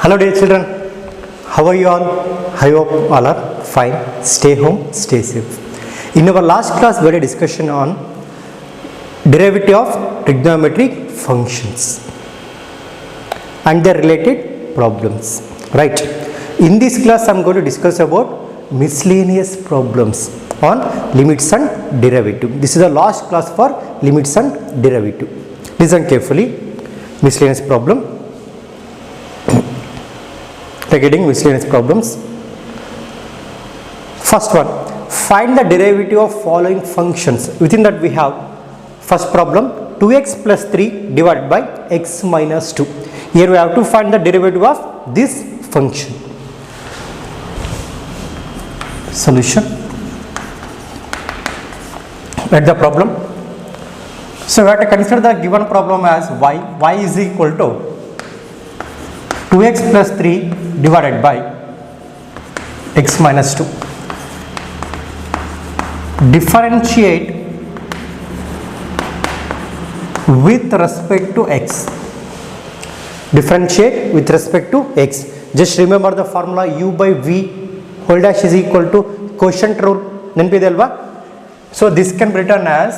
Hello dear children, how are you all? I hope all are fine. Stay home, stay safe. In our last class we had a discussion on derivative of trigonometric functions and their related problems, right? In this class I am going to discuss about miscellaneous problems on limits and derivative. This is the last class for limits and derivative. Listen carefully. Miscellaneous problem. Getting miscellaneous problems. First one, find the derivative of following functions. Within that we have first problem 2x plus 3 divided by x minus 2. Here we have to find the derivative of this function. Solution. Let the problem. So we have to consider the given problem as y is equal to 2x plus 3 divided by x minus 2. Differentiate with respect to x. Differentiate with respect to x. Just remember the formula u by v whole dash is equal to quotient rule. Nenpide alva? So this can be written as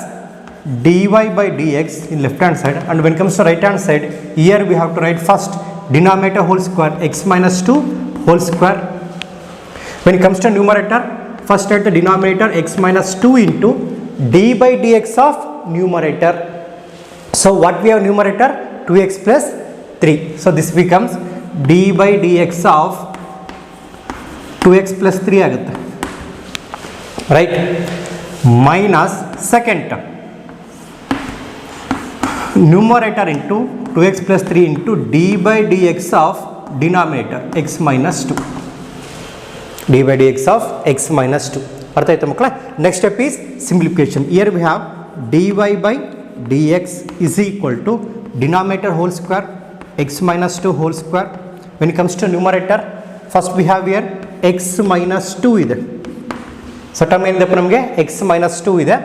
dy by dx in left hand side, and when it comes to right hand side, here we have to write first denominator whole square x minus 2 whole square. When it comes to numerator, first write the denominator x minus 2 into d by dx of numerator. So what we have numerator? 2x plus 3. So this becomes d by dx of 2x plus 3 agutte, right? Minus second term numerator into 2x plus 3 into d by dx of denominator x minus 2. d by dx of x minus 2. Artha aita makla? Next step is simplification. Here we have dy by dx is equal to denominator whole square x minus 2 whole square. When it comes to numerator, first we have here x minus 2 ide. So term endappa namage x minus 2 ide.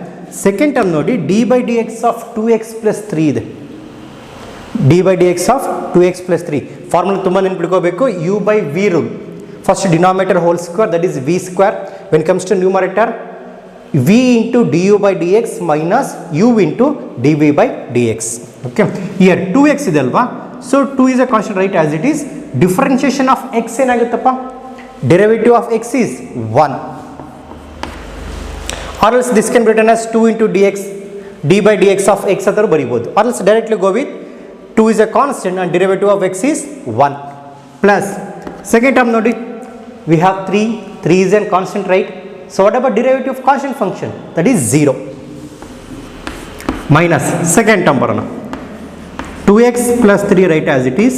Second term nodi d by dx of 2x plus 3 ಇದೆ. d by dx of 2x plus 3 formula ತುಂಬ ನೆನಪಿಟ್ಕೋಬೇಕು. u by v rule. First denominator whole square, that is v square. When it comes to numerator, v into du by dx minus u into dv by dx. Okay, here 2x ಇದೆ ಅಲ್ವಾ? So 2 is a constant, right, as it is. Differentiation of x ಏನಾಗುತ್ತಪ್ಪ? Derivative of x is 1. Or else this can be written as 2 into dx, d by dx of x ataru baribodu. Or else directly go with 2 is a constant and derivative of x is 1 plus second term nodi we have 3 is a constant, right? So what about derivative of constant function? That is 0 minus second term barana 2x plus 3, right, as it is,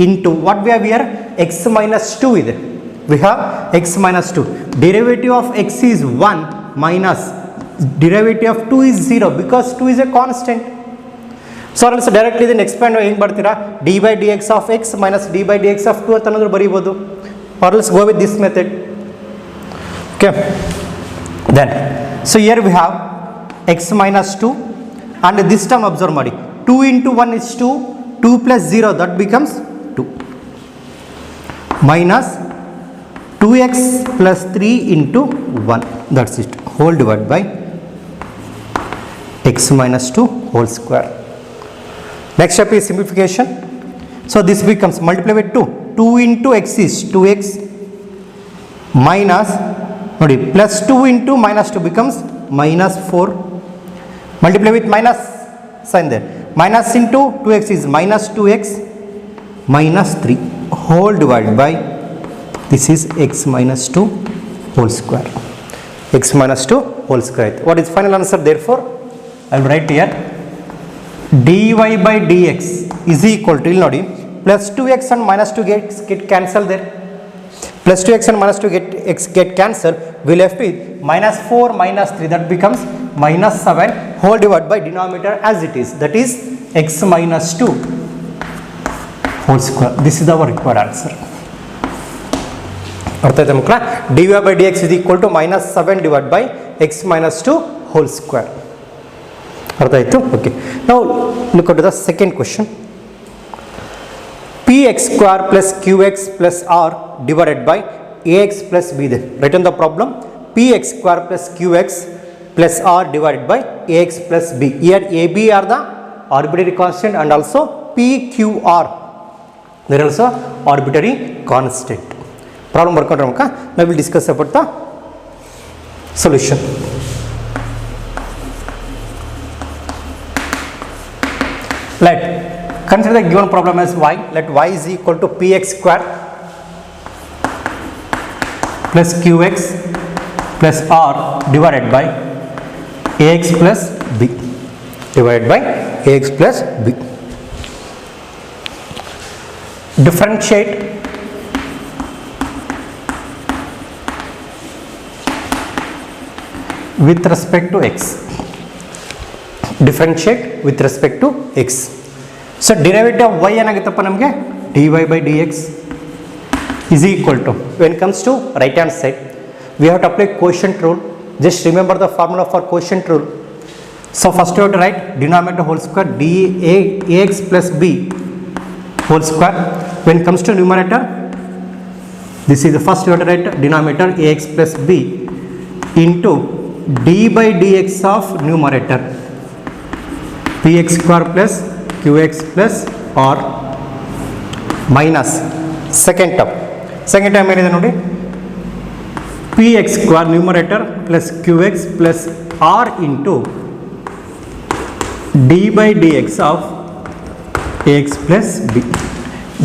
into what we have here x minus 2 ide. We have x minus 2, derivative of x is 1 minus derivative of 2 is 0 because 2 is a constant. So also directly then expand ಹೆಂಗೆ ಬರ್ತೀರಾ? d by dx of x minus d by dx of 2 ಅಂತ ಅನ್ನೋದು ಬರೀಬೋದು. Or else go with this method. Okay, then so here we have x minus 2 and this term observe ಮಾಡಿ 2 into 1 is 2, 2 plus 0 that becomes 2 minus 2x plus 3 into 1, that's it, whole divided by x minus 2 whole square. Next step is simplification. So this becomes multiply with 2. 2 into x is 2x minus plus 2 into minus 2 becomes minus 4. Multiply with minus sign there. Minus into 2x is minus 2x minus 3 whole divided by this is x minus 2 whole square. X minus 2 whole square. What is final answer? Therefore, I will write here dy by dx is equal to nodi plus 2x and minus 2 get cancelled there. Plus 2x and minus 2 get cancelled. We left with minus 4 minus 3, that becomes minus 7 whole divided by denominator as it is, that is x minus 2 whole square. This is our required answer. ಅರ್ಥ ಆಯ್ತಾ ಮಕ್ಕಳ? dy by dx is equal to minus 7 divided by x minus 2 whole square. ಅರ್ಥ ಆಯಿತು? Okay. Now look at the second question. P px square plus qx plus r divided by ax plus b ಇದೆ. Write on the problem px square plus qx plus r divided by ax plus b. Here ab are the arbitrary constant and also p, q, r. There are also arbitrary constant. Problem work on Ramka. Now we will discuss about the solution. Let consider the given problem as y. Let y is equal to px square plus qx plus r divided by ax plus b. Divided by ax plus b. Differentiate with respect to x. Differentiate with respect to x. So derivative of y ಏನಾಗುತ್ತಪ್ಪ ನಮಗೆ dy by dx is equal to, when it comes to right hand side we have to apply quotient rule. Just remember the formula for quotient rule. So first you have to write denominator whole square ax plus b whole square. When it comes to numerator, this is the first you have to write denominator ax plus b into d by dx of numerator px square plus qx plus r minus second term ಏನಿದೆ ನೋಡಿ px square numerator plus qx plus r into d by dx of ax plus b.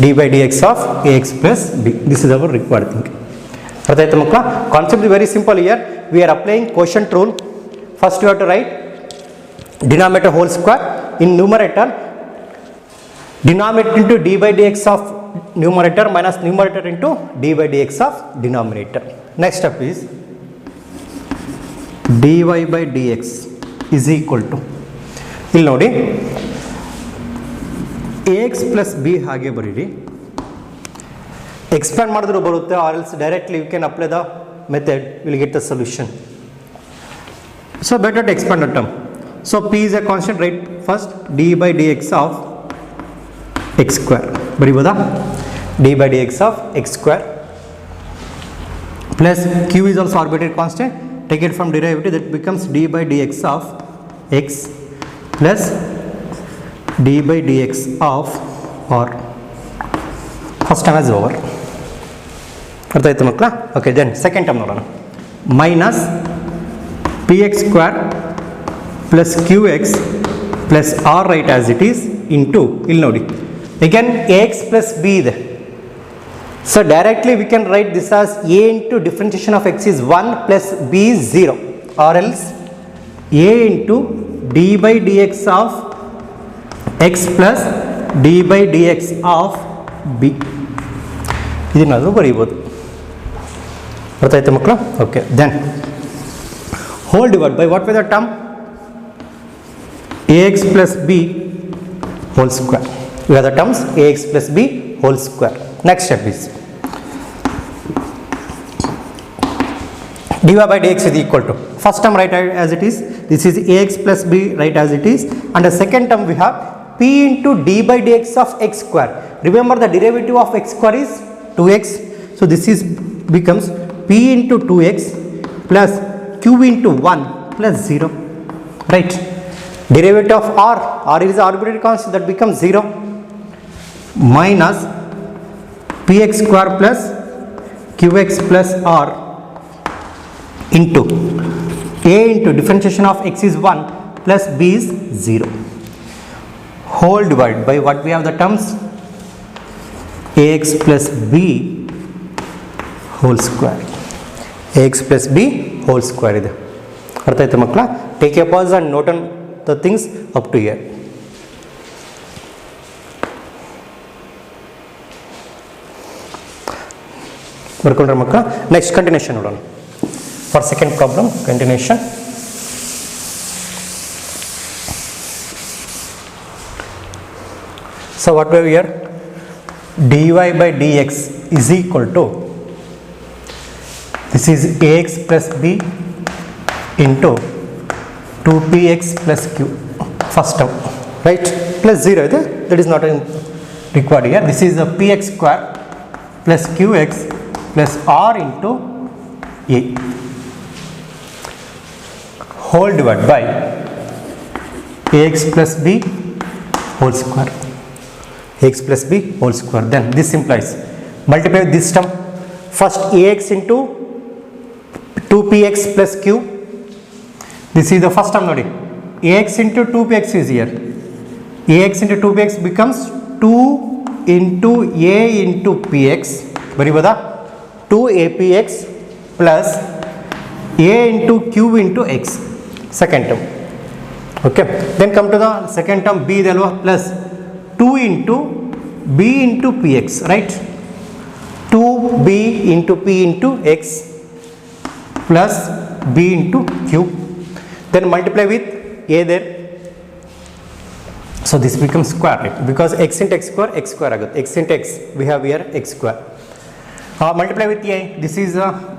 d by dx of ax plus b. This is our required thing. ಅರ್ಥ ಆಯ್ತಾ ಮಕ್ಕಳ? Concept is very simple here. We are applying quotient rule. First you have to write denominator whole square in numerator, denominator into d by dx of numerator minus numerator into d by dx of denominator. Next step is dy by dx is equal to, ಇಲ್ಲಿ ನೋಡಿ ax plus b ಹಾಗೆ ಬರೀರಿ, expand ಮಾಡಿದ್ರು ಬರುತ್ತೆ, or else directly you can apply the method, you will get the solution. So better to expand the term. So p is a constant, right? First d by dx of x square ಬರೀಬೋದಾ, d by dx of x square plus q is also arbitrary constant, take it from derivative, that becomes d by dx of x plus d by dx of r. First term is over. ಅರ್ಥ ಆಯ್ತು ಮಕ್ಕಳ? Okay, then second term ನೋಡೋಣ. Minus px square plus qx plus r right as it is into, ಇಲ್ಲಿ ನೋಡಿ again ax plus b ಇದೆ. So directly we can write this as a into differentiation of x is 1 plus b is 0, or else a into d by dx of x plus d by dx of b. ಇದನ್ನಾದರೂ ಬರೀಬೋದು. ಅರ್ಥ ಆಯ್ತಾ ಮಕ್ಕಳು? Okay, then whole divided by what was the term? ax plus b whole square. We have the terms ax plus b whole square. Next step is dy by dx is equal to, first term write as it is, this is ax plus b write as it is, and the second term we have p into d by dx of x square. Remember the derivative of x square is 2x, so this is becomes p into 2x plus q into 1 plus 0, right? Derivative of r is arbitrary constant, that becomes 0, minus px square plus qx plus r into a into differentiation of x is 1 plus b is 0, whole divided by what we have the terms ax plus b whole square. ax plus b whole square ಇದೆ. ಅರ್ಥ ಆಯ್ತು ಮಕ್ಕಳ? Take A pass and note on the things up to here. ಬರ್ಕೊಂಡ್ರೆ ಮಕ್ಕಳ, next continuation ನೋಡೋಣ. For second problem continuation. So what we have here, dy by dx is equal to, this is ax plus b into 2px plus q, first term, right? Plus 0 ಇದೆ, that is not required here. This is a px square plus qx plus r into a whole divided by ax plus b whole square. Ax plus b whole square. Then this implies multiply with this term. First ax into 2px plus q. This is the first term nodi. Ax into 2px is here. Ax into 2px becomes 2 into a into px. Baribada 2apx plus a into q into x. Second term. Okay. Then come to the second term b delva plus 2 into b into px, right? 2b into p into x plus b into q. Then multiply with a there. So this becomes square, right? Because x into x square aಗುತ್ತೆ. X into x we have here x square. Multiply with a. This is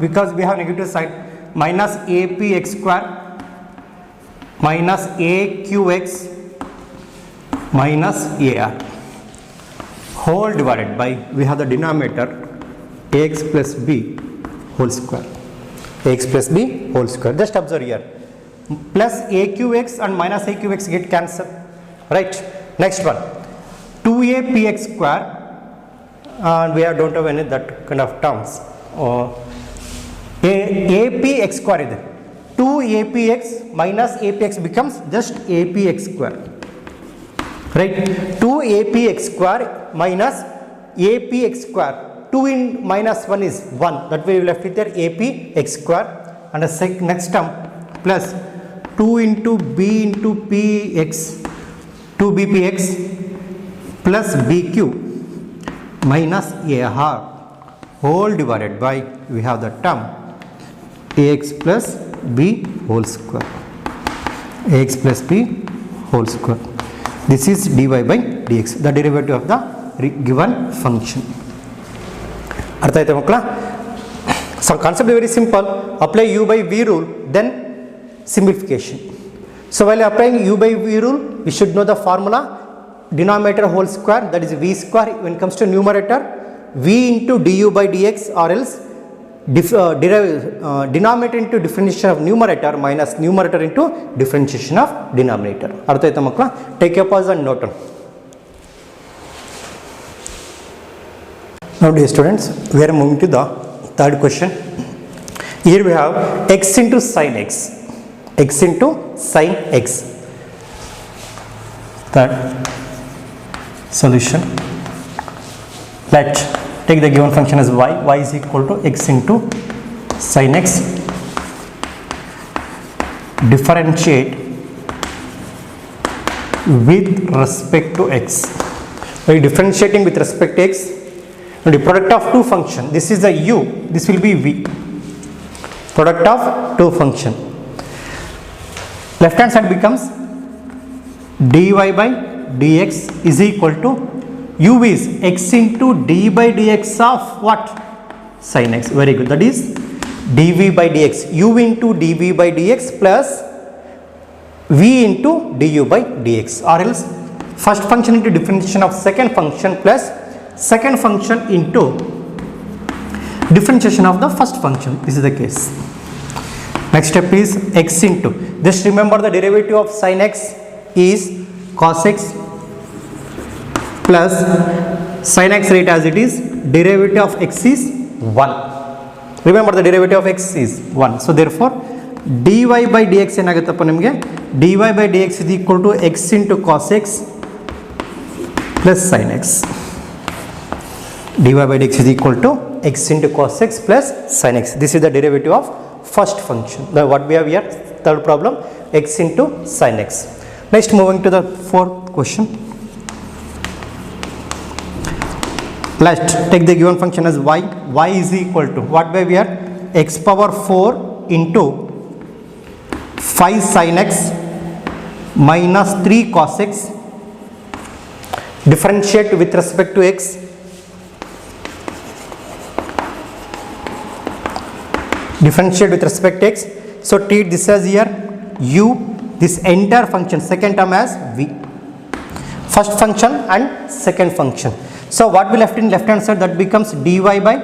because we have negative sign, minus apx square minus aqx minus ar whole divided by, we have the denominator ax plus b whole square. Ax plus b whole square. Just observe here. Plus aqx and minus aqx get cancelled. Right. Next one. 2apx square. And we don't have any that kind of terms. Apx square is there. 2apx minus apx becomes just apx square. Right. 2apx square minus apx square. 2 in minus 1 is 1. That way we left with there apx square. And the next term plus 2 into b into px 2bpx plus bq minus ar whole divided by, we have the term ax plus b whole square. Ax plus b whole square. This is dy by dx, the derivative of the given function. ಅರ್ಥ ಆಯ್ತಾ ಮಕ್ಕಳ? Some concept is very simple. Apply u by v rule, then simplification. So while applying u by v rule, we should know the formula denominator whole square, that is v square. When it comes to numerator, v into du by dx, or else denominator into differentiation of numerator minus numerator into differentiation of denominator. ಅರ್ಥ ಆಯ್ತಾ ಮಕ್ಕಳ? Take a pause and note down. Now dear students, we are moving to the third question. Here we have x into sin x. X into sin x. Third solution. Let's take the given function as y. Y is equal to x into sin x. Differentiate with respect to x. By differentiating with respect to x, the product of two function, this is a u, this will be v. Product of two function. Left hand side becomes dy by dx is equal to u is x into d by dx of what? Sin x. Very good. That is dv by dx. U into dv by dx plus v into du by dx, or else first function into differentiation of second function plus second function into differentiation of the first function. This is the case. Next step is x into, just remember the derivative of sin x is cos x plus sin x rate as it is, derivative of x is 1. Remember the derivative of x is 1. So therefore dy by dx ಏನಾಗುತ್ತಪ್ಪ ನಿಮಗೆ? dy by dx is equal to x into cos x plus sin x. dy by dx is equal to x into cos x plus sin x. This is the derivative of first function. Now what we have here, third problem, x into sin x. Next, moving to the fourth question. Let's take the given function as y. Y is equal to what by we have? X power 4 into 5 sin x minus 3 cos x. Differentiate with respect to x. Differentiate with respect to x. So treat this as here u, this entire function, second term as v. First function and second function. So what we left in left hand side, that becomes dy by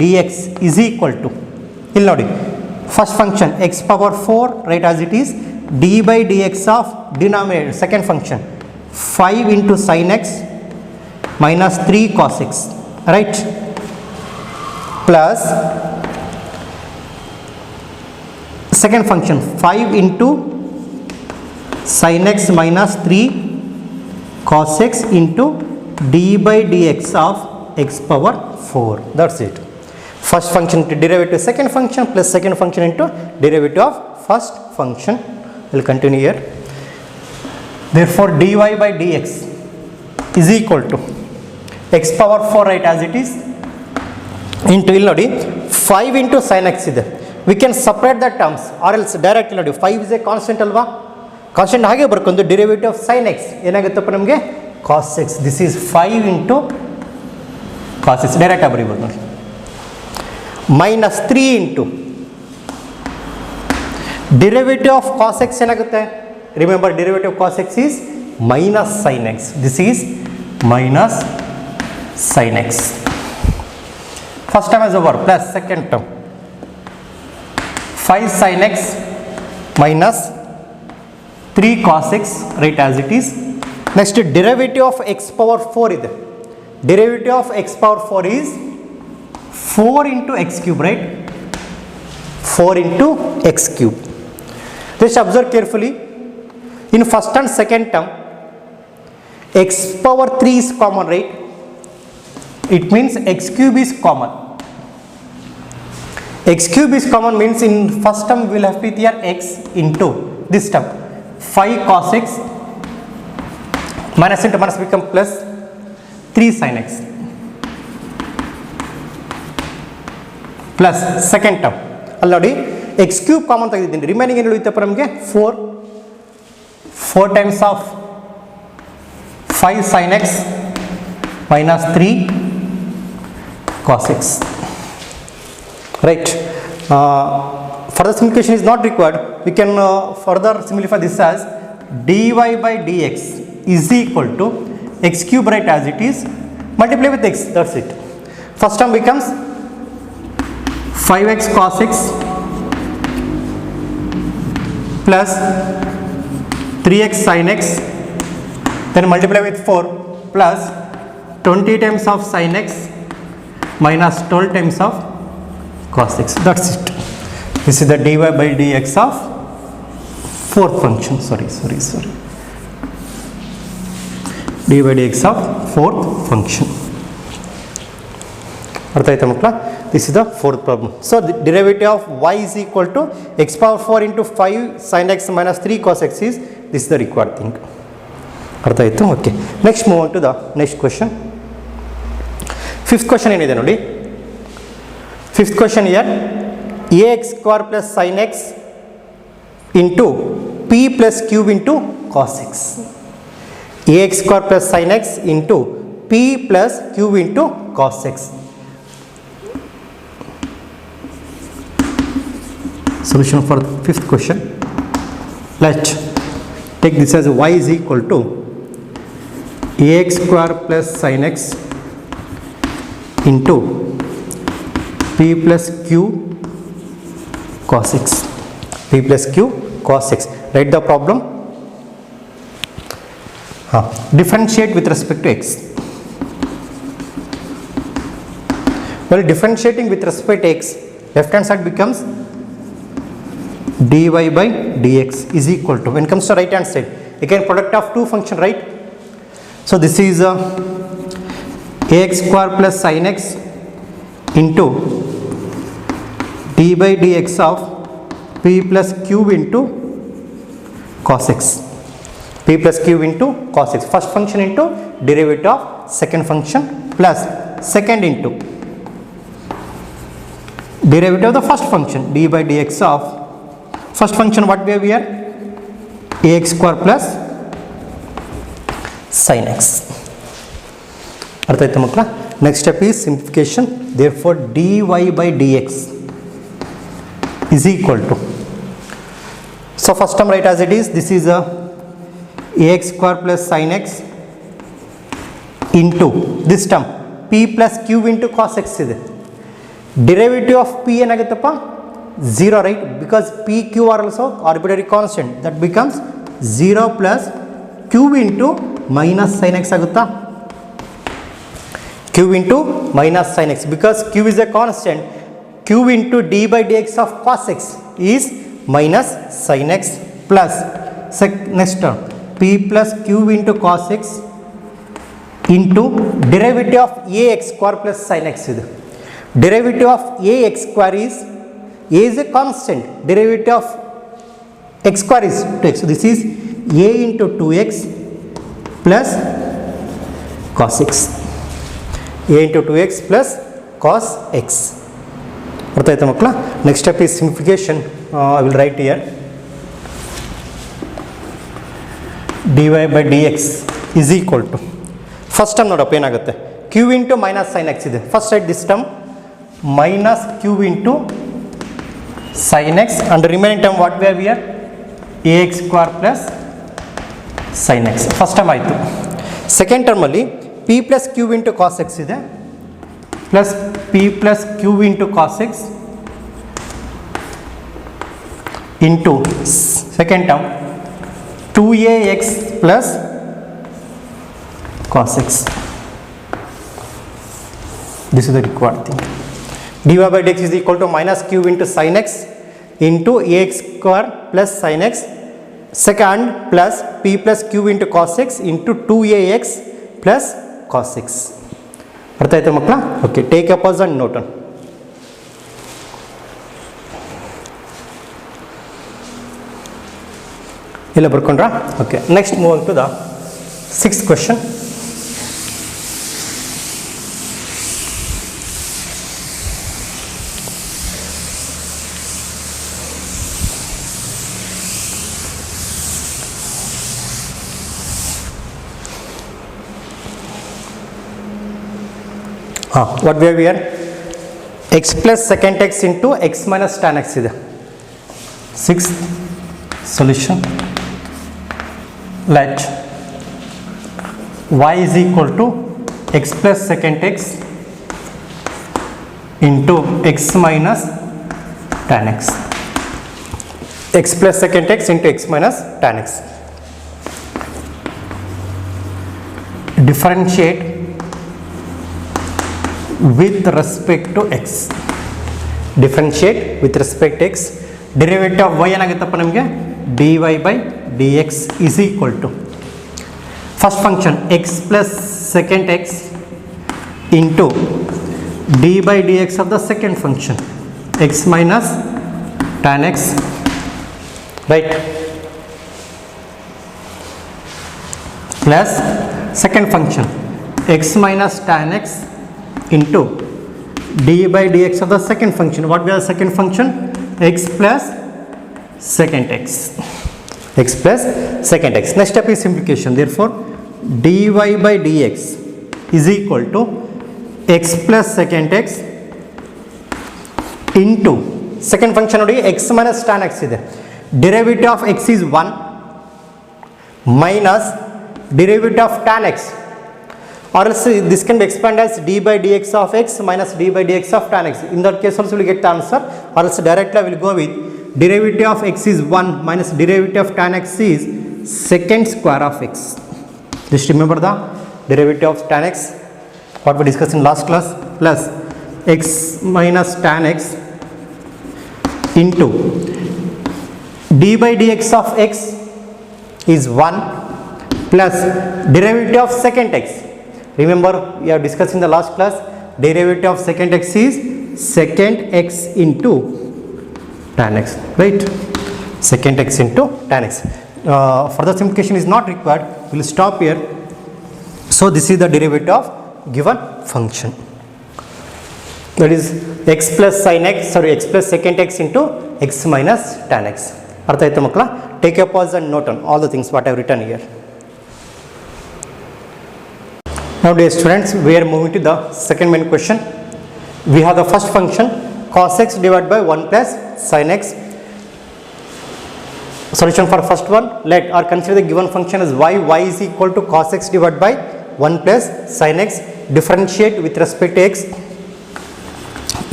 dx is equal to, ಇಲ್ಲಿ ನೋಡಿ first function x power 4 right as it is, d by dx of denominator second function 5 into sin x minus 3 cos x, right, plus second function 5 into sin x minus 3 cos x into d by dx of x power 4. That's it. First function into derivative second function plus second function into derivative of first function. We'll continue here. Therefore dy by dx is equal to x power 4 right as it is into ಇಲ್ಲಿ ನೋಡಿ 5 into sin x ಇದೆ. We can separate the terms or else directly ನೋಡಿ 5 is a constant ಅಲ್ವಾ, constant ಹಾಗೆ ಬರ್ಕೊಂಡು derivative of sin x ಏನಾಗುತ್ತಪ್ಪ ನಮಗೆ cos x. This is 5 into cos x direct ಆಗಿ ಬರೀಬೋದು ನೋಡಿ, minus 3 into derivative of cos x ಏನಾಗುತ್ತೆ, remember derivative cos x is minus sin x. This is minus sin x. First term is over plus second term 5 sin x minus 3 cos x right as it is. Next derivative of x power 4 ಇದೆ, derivative of x power 4 is 4 into x cube, right, 4 into x cube. Just observe carefully, in first and second term x power 3 is common, right, it means x cube is common. X cube is common means in first term we will have with here x into this term 5 cos x minus into minus become plus 3 sin x plus second term ಅಲ್ಲಿ ನೋಡಿ x cube common ತೆಗೆದಿದ್ದೀನಿ, remaining ಏನು ಉಳಿಯುತ್ತಪ್ಪ ನಮಗೆ 4 times of 5 sin x minus 3 cos x, right. Further simplification is not required. We can further simplify this as dy by dx is equal to x cube right as it is, multiply with x, that's it. First term becomes 5x cos x plus 3x sin x, then multiply with 4 plus 20 times of sin x minus 12 times of cos x, that's it. This is the dy by dx of fourth function, sorry dy by dx of fourth function. ಅರ್ಥ ಆಯ್ತಾ ಮಕ್ಕಳ? This is the fourth problem. So the derivative of y is equal to x power 4 into 5 sin x minus 3 cos x is, this is the required thing. ಅರ್ಥ ಆಯಿತು? Okay, next move on to the next question. Fifth question ಏನಿದೆ ನೋಡಿ, fifth question here ax square plus sin x into p plus cube into cos x, ax square plus sin x into p plus cube into cos x. Solution for fifth question. Let's take this as y is equal to ax square plus sin x into p plus q cos x, p plus q cos x. Write the problem. Differentiate with respect to x. Well, differentiating with respect to x, left hand side becomes dy by dx is equal to, when it comes to right hand side, again product of two function, right. So this is ax square plus sin x into d by dx of p plus cube into cos x, p plus cube into cos x, first function into derivative of second function plus second into derivative of the first function d by dx of first function, what we have here, ax square plus sin x. ಅರ್ಥ ಆಯ್ತಾ ಮಕ್ಕಳ? Next step is simplification. Therefore dy by dx is equal to, so first term write as it is, this is ax square plus sin x into this term p plus q into cos x ಇದೆ. Derivative of p ಏನಾಗುತ್ತಪ್ಪ 0 right, because p q are also arbitrary constant, that becomes 0 plus q into minus sine x ಆಗುತ್ತಾ, q into minus sin x, because q is a constant, q into d by dx of cos x is minus sin x plus next term p plus q into cos x into derivative of ax square plus sin x idu. Derivative of ax square is a is a constant, derivative of x square is 2x, so this is a into 2x plus cos x, a into 2x plus cos x. ಅರ್ಥ ಆಯ್ತಾ ಮಕ್ಕಳ? Next step is simplification. I will write here dy by dx is equal to, first term ನೋಡಪ್ಪ ಏನಾಗುತ್ತೆ, q into minus sine x ಇದೆ, first write this term minus q into sine x and remaining term what we have here ax square plus sine x, first term ಆಯಿತು. Second ಟರ್ಮಲ್ಲಿ p plus q into cos x ಇದೆ plus p plus q into cos x into second term 2ax plus cos x. This is the required thing. dy by dx is equal to minus q into sin x into ax square plus sin x, second plus p plus q into cos x into 2ax plus cos x. ಅರ್ಥ ಆಯ್ತಾ ಮಕ್ಕಳ? Okay, take up as and note on. ಇಲ್ಲ ಬರ್ಕೊಂಡ್ರಾ? Okay, next move on to the sixth question. what we have here, x plus secant x into x minus tan x ಇದೆ. Sixth solution, let y is equal to x plus secant x into x minus tan x, x plus secant x into x minus tan x. Differentiate with respect to x, differentiate with respect to x. Derivative of y ಏನಾಗುತ್ತಪ್ಪ ನಮಗೆ dy by dx is equal to first function x plus secant x into d by dx of the second function x minus tan x, right, plus second function x minus tan x into d by dx of the second function. What we have second function? X plus secant x, x plus secant x. Next step is simplification. Therefore dy by dx is equal to x plus secant x into second function ನೋಡಿ x minus tan x ಇದೆ, derivative of x is 1 minus derivative of tan x, or else this can be expanded as d by dx of x minus d by dx of tan x. In that case also we will get the answer, or else directly I will go with derivative of x is 1 minus derivative of tan x is secant square of x. Just remember the derivative of tan x, what we discussed in last class, plus x minus tan x into d by dx of x is 1 plus derivative of secant x. Remember we have discussed in the last class, derivative of secant x is secant x into tan x, right, secant x into tan x. Further simplification is not required, we will stop here. So this is the derivative of given function, that is x plus sin x, sorry, x plus secant x into x minus tan x. ಅರ್ಥ ಆಯ್ತಾ ಮಕ್ಕಳ? Take a pause and note on all the things what I have written here. Now dear students, we are moving to the second main question. We have the first function cos x divided by 1 plus sin x. Solution for first one, let or consider the given function as y is equal to cos x divided by 1 plus sin x. differentiate with respect to x,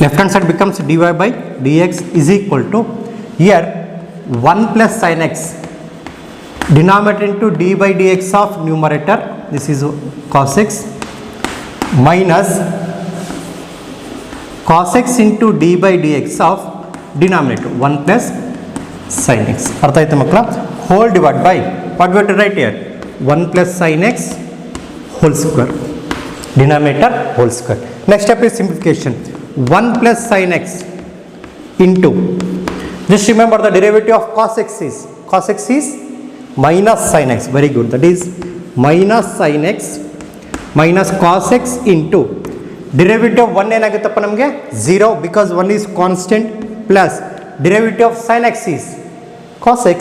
left hand side becomes dy by dx is equal to, here 1 plus sin x, denominator into d by dx of numerator, this is cos x, minus cos x into d by dx of denominator 1 plus sin x. ಅರ್ಥ ಆಯ್ತು ಮಕ್ಕಳ? whole divided by, what we have to write here, 1 plus sin x whole square, denominator whole square. Next step is simplification. 1 plus sin x into, just remember the derivative of cos x is minus sin x, very good, that is minus sin x minus cos x into derivative of 1 ಏನಾಗುತ್ತಪ್ಪ ನಮಗೆ 0 because 1 is constant, plus derivative of sin x is cos x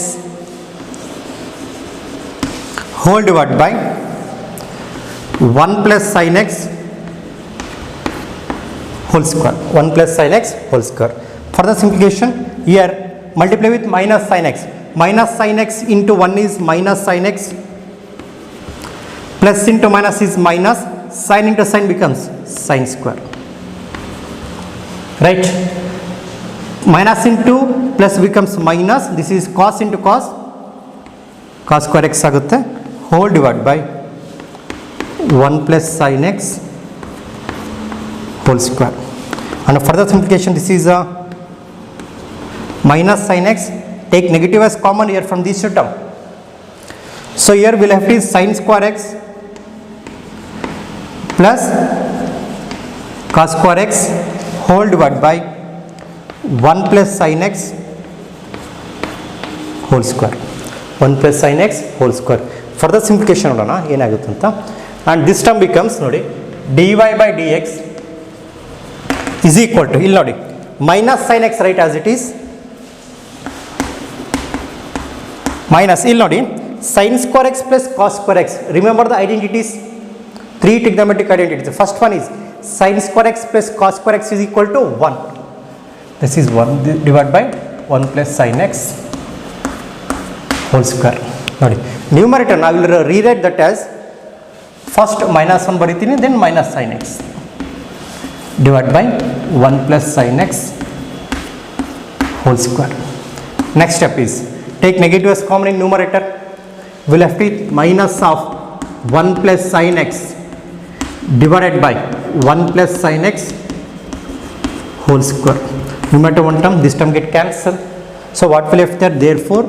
whole divided by 1 plus sin x whole square, 1 plus sin x whole square. Further simplification, here multiply with minus sin x, minus sin x into 1 is minus sin x, plus into minus is minus, sin into sin becomes sin square, right? Minus into plus becomes minus, this is cos into cos, cos square x ಆಗುತ್ತೆ, whole divided by 1 plus sin x whole square. And further simplification, this is a minus sin x, take negative as common here from this term, so here we left is sin square x plus cos square x whole divided by 1 plus sin x whole square, 1 plus sin x whole square. Further simplification ನೋಡೋಣ ಏನಾಗುತ್ತೆ ಅಂತ, and this term becomes ನೋಡಿ dy by dx is equal to, ಇಲ್ಲಿ ನೋಡಿ minus sin x right as it is, minus ಇಲ್ಲಿ ನೋಡಿ sin square x plus cos square x, remember the identities, 3 trigonometric identities. The first one is sin square x plus cos square x is equal to 1, this is 1 divided by 1 plus sin x whole square. ನೋಡಿ numerator I will rewrite that as first minus 1 ಬರೀತೀನಿ, then minus sin x divided by 1 plus sin x whole square. Next step is take negative as common in numerator, we left with minus of 1 plus sin x divided by 1 plus sin x whole square. Numerator one term, this term get cancelled, so what we left there, therefore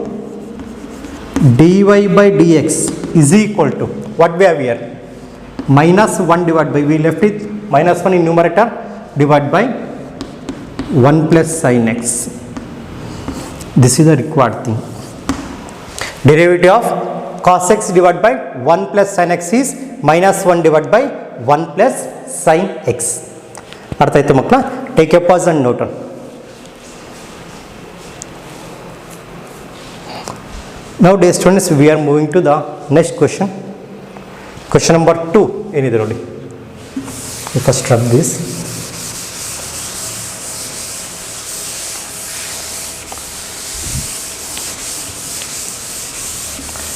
dy by dx is equal to, what we have here, minus 1 divided by, we left with minus 1 in numerator divided by 1 plus sin x, this is the required thing. Derivative of cos x divided by 1 plus sin x is minus 1 divided by 1 plus sin x. ಅರ್ಥ ಆಯ್ತು ಮಕ್ಕಳ? Take A pass and note. Now dear students, we are moving to the next question. Question number 2 ಏನಿದೆ ನೋಡಿ, you first rub this.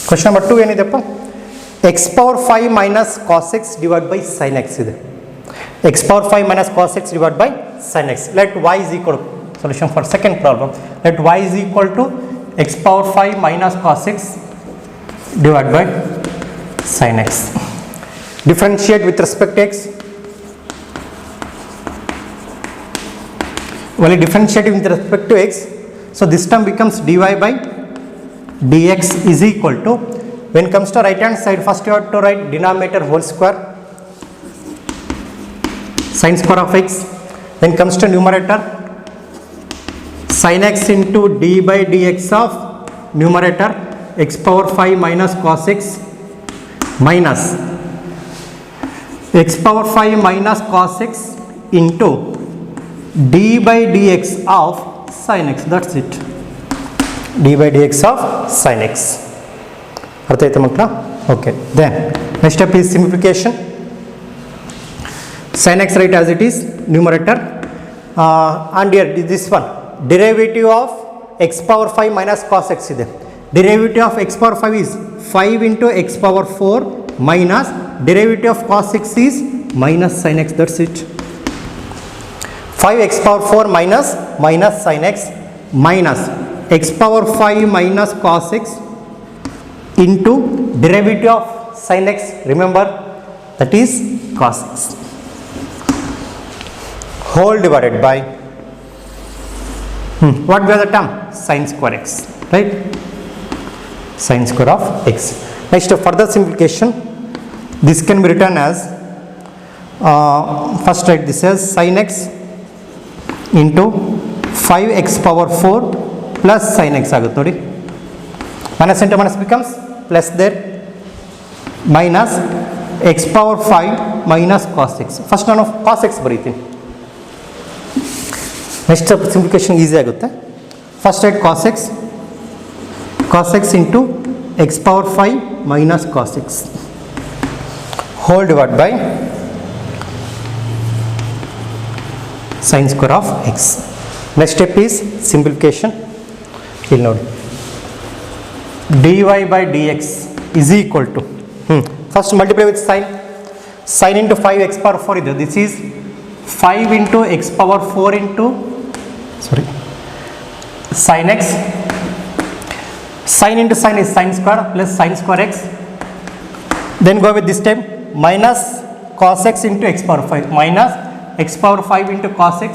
Question number 2 ಏನಿದೆಪ್ಪ, x power 5 minus cos x divided by sin x ಇದೆ, x power 5 minus cos x divided by sin x. Let y is equal to, solution for second problem, let y is equal to x power 5 minus cos x divided by sin x. Differentiate with respect to x. Well, differentiating with respect to x, so this term becomes dy by dx is equal to, when it comes to right hand side, first you have to write denominator whole square, sin square of x, when it comes to numerator, sin x into d by dx of numerator x power 5 minus cos x minus x power 5 minus cos x into d by dx of sin x, that's it, d by dx of sin x. ಅರ್ಥ ಆಯ್ತಾ ಮಕ್ಕಳ? Okay, then next step is simplification. sin x write as it is numerator, and here this one derivative of x power 5 minus cos x ಇದೆ, derivative of x power 5 is 5 into x power 4 minus derivative of cos x is minus sin x, that's it. 5x power 4 minus sin x minus x power 5 minus cos x into derivative of sin x, remember that is cos x, whole divided by what was the term? Sin square x, right? Sin square of x. Next, further simplification, this can be written as first write this as sin x into 5x power 4 plus sin x agutte nodi, minus into minus becomes plus there, minus x power 5 minus cos x. First ನಾನು cos x ಬರೀತೀನಿ, next simplification easy ಆಗುತ್ತೆ. First write cos x into x power 5 minus cos x whole divided by sin square of x. Next step is simplification. ಇಲ್ಲಿ ನೋಡಿ dy by dx is equal to first multiply with sin into 5x power 4 ಇದೆ, this is 5 into x power 4 into sin x, sin into sin is sin square plus sin square x, then go with this time minus cos x into x power 5 minus x power 5 into cos x,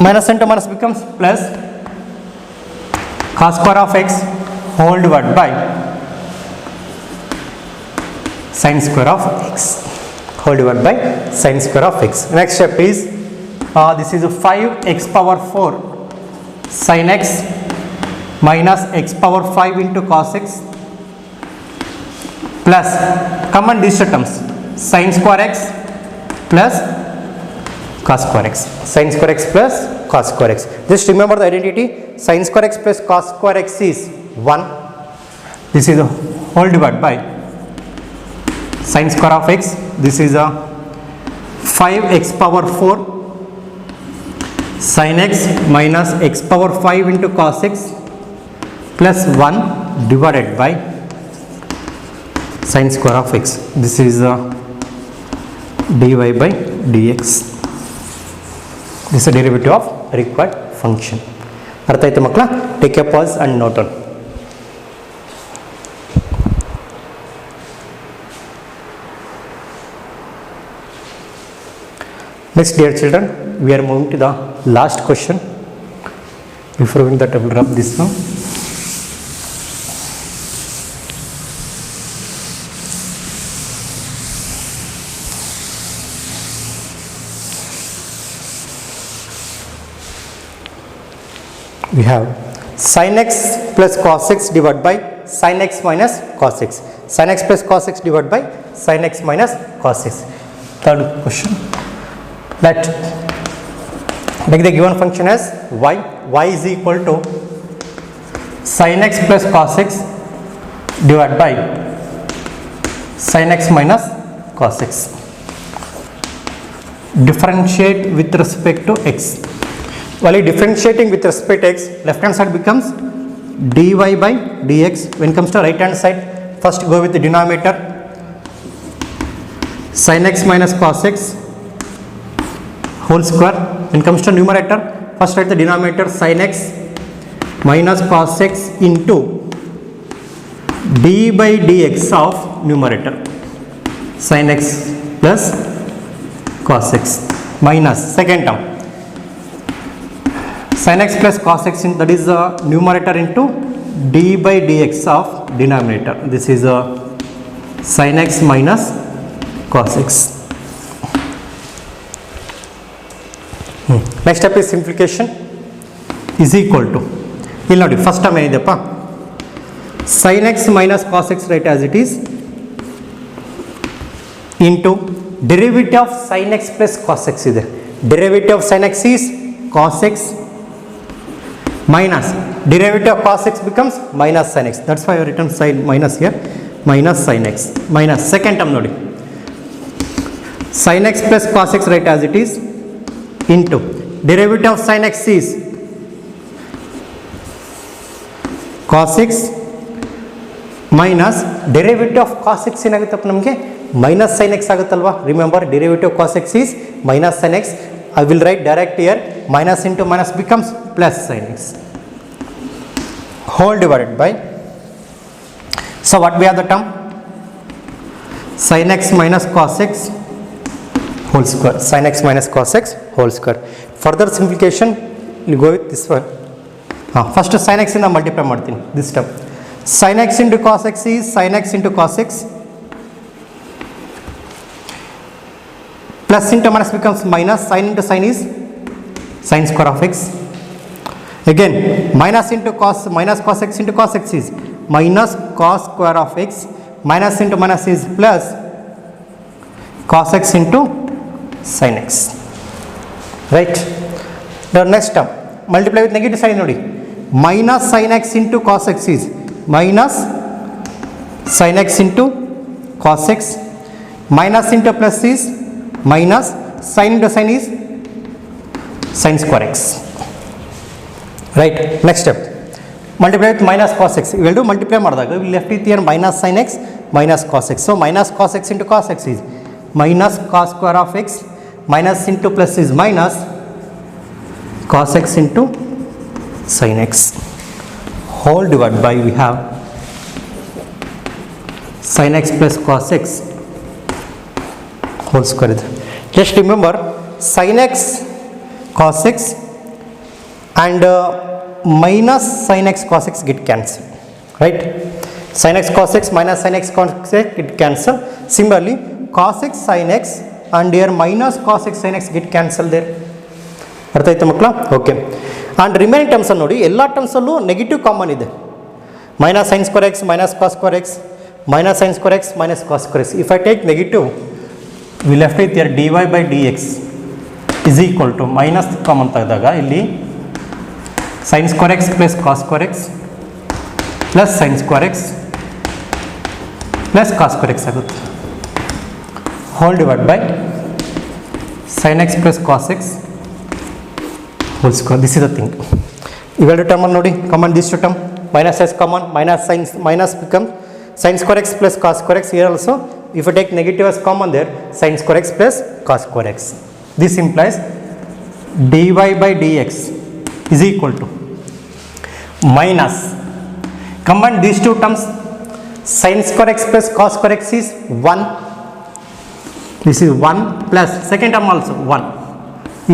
minus into minus becomes plus cos square of x whole divided by sin square of x whole divided by sin square of x. Next step is this is 5x power 4 sin x minus x power 5 into cos x plus common these terms sin square x plus cos square x, sin square x plus cos square x. Just remember the identity, sin square x plus cos square x is 1. This is a whole divided by sin square of x, this is a 5x power 4 sin x minus x power 5 into cos x plus 1 divided by sin square of x, this is a dy by dx. This is a derivative of required function. ಅರ್ಥ ಆಯ್ತು ಮಕ್ಕಳ? Take A pass and note on. Next, dear children, we are moving to the last question. Before moving that, I will rub this now. We have sin x plus cos x divided by sin x minus cos x. Sin x plus cos x divided by sin x minus cos x. Third question. Let make the given function as y is equal to sin x plus cos x divided by sin x minus cos x. Differentiate with respect to x. While differentiating with respect to x, left hand side becomes dy by dx. When it comes to right hand side, first go with the denominator sin x minus cos x whole square. When it comes to numerator, first write the denominator sin x minus cos x into d by dx of numerator sin x plus cos x minus second term sin x plus cos x, that is the numerator into d by dx of denominator. This is a sin x minus cos x. Next step is simplification is equal to, ಇಲ್ಲಿ ನೋಡಿ first term ಏನಿದೆಪ್ಪ sin x minus cos x write as it is into derivative of sin x plus cos x ಇದೆ. Derivative of sin x is cos x minus derivative of cos x becomes minus sin x. That's why I written sin minus here, minus sin x minus second term ನೋಡಿ sin x plus cos x write as it is into derivative of sin x is cos x minus derivative of cos x ಏನಾಗುತ್ತಪ್ಪ ನಮಗೆ minus sin x ಆಗುತ್ತಲ್ವಾ. Remember derivative cos x is minus sin x. I will write direct here, minus into minus becomes plus sin x whole divided by, so what we have the term sin x minus cos x whole square, sin x minus cos x whole square. Further simplification we go with this one. First sin x ಇಂದ multiply ಮಾಡ್ತೀನಿ this term. Sin x into cos x is sin x into cos x, plus into minus becomes minus, sin into sin is sin square of x. Again minus into cos, minus cos x into cos x is minus cos square of x, minus into minus is plus cos x into sin x, right? The next term multiply with negative sign nodi, minus sin x into cos x is minus sin x into cos x, minus into plus is minus, sin into sin is sin square x, right? Next step multiply with minus cos x, we will do multiply ಮಾಡಿದಾಗ we left it here minus sin x minus cos x, so minus cos x into cos x is minus cos square of x, minus into plus is minus cos x into sin x whole divided by, we have sin x plus cos x whole square. Just remember sin x cos x and minus sin x cos x get cancelled, right? Sin x cos x minus sin x cos x get cancelled. Similarly cos x sin x and here minus cos x sin x get cancelled there. ಅರ್ಥ ಆಯ್ತಾ ಮಕ್ಕಳ? Okay. And remaining terms ನೋಡಿ, ಎಲ್ಲ ಟರ್ಮ್ಸಲ್ಲೂ negative common ಇದೆ. Minus sine square x minus cos square x, minus sine square x minus cos square x. If I take negative we left with your dy by d x is equal to minus common ತೆಗೆದಾಗ ಇಲ್ಲಿ sine square x plus cos square x plus sine square x plus cos square x ಆಗುತ್ತೆ whole divided by sin x plus cos x whole square. This is the thing. ಇವೆರಡು ಟರ್ಮನ್ನು ನೋಡಿ, common this two term, minus S common, minus sine minus become sin square x plus cos square x. Here also if you take negative as common there, sin square x plus cos square x. This implies dy by dx is equal to minus, combine these two terms, sin square x plus cos square x is 1, this is 1 plus second term also 1,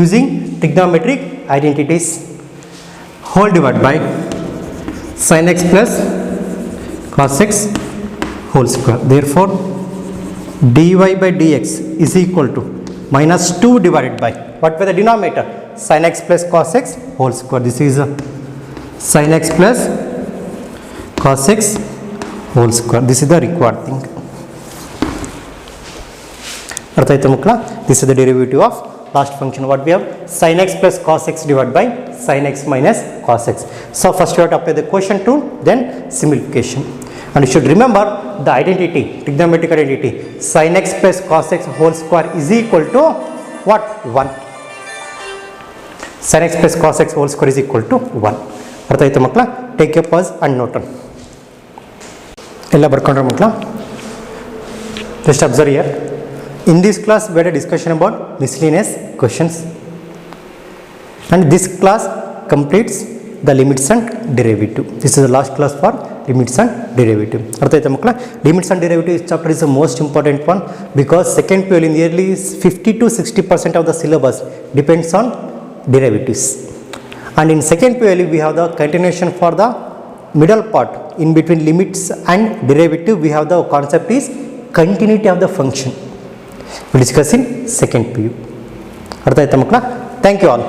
using trigonometric identities whole divided by sin x plus cos x whole square. Therefore dy by dx is equal to minus 2 divided by, what were the denominator, sin x plus cos x whole square. This is sin x plus cos x whole square. This is the required thing. ಅರ್ಥ ಆಯ್ತಾ ಮಕ್ಕಳ? This is the derivative of last function. What we have, sin x plus cos x divided by sin x minus cos x. So first you have to apply the quotient rule, then simplification. And you should remember the identity, trigonometric identity, sin x plus cos x whole square is equal to what, 1. Sin x plus cos x whole square is equal to 1. ಅರ್ಥ ಆಯ್ತಾ ಮಕ್ಕಳ? Take A pass and note down. ಎಲ್ಲ ಬರ್ಕೊಂಡ್ರೆ ಮಕ್ಕಳ? Just observe here. In this class we had a discussion about miscellaneous questions, and this class completes the limits and derivative. This is the last class for limits and derivative. ಅರ್ಥ ಆಯ್ತಾ ಮಕ್ಕಳ? Limits and derivative chapter is the most important one, because second P U ಅಲ್ಲಿ nearly 50 to 60% of the syllabus depends on derivatives, and in second PU we have the continuation for the middle part. In between limits and derivative we have the concept is continuity of the function. We discuss in second PU. ಅರ್ಥ ಆಯ್ತಾ ಮಕ್ಕಳ? Thank you all.